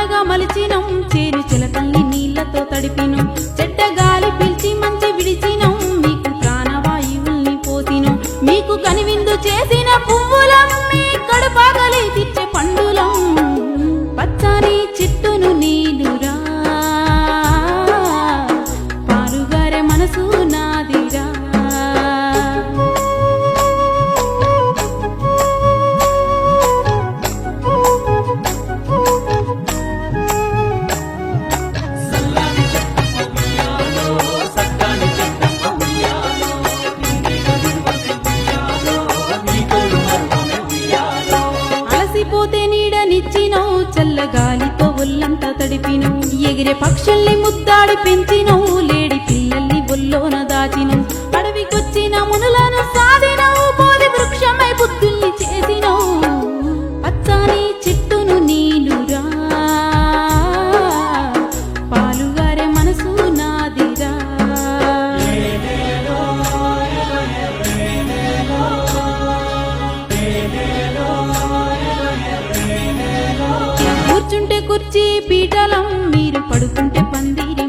చల్లగా మలిచినం చేను చిలకల్ని నీళ్లతో తడిపినం చెడ్డ గాలి పీల్చి మంచి విడిచినం మీకు ప్రాణవాయువుల్ని పోసినం మీకు కనివిందు చేసిన పువ్వులం మీ కడుపాగలి తెచ్చే పండులం పచ్చని చెట్టును నీలురా పాలుగారే మనసు నాదిరా అలసిపోతే నీడనిచ్చినో చల్లగాలితో ఒళ్ళంతా తడిపినో ఎగిరే పక్షుల్ని ముద్దాడి పెంచినో లేడి పిల్లల్ని బొల్లోన దాచినో అడవికొచ్చిన మునులను సాధినో బోధి వృక్షమై బుద్ధుల్ని చేసినో పచ్చని చెట్టును నీలురా పాలుగారే మనసు నాదిరా కూర్చుంటే కుర్చీ పీటలం మీరు పడుకుంటే పందిరి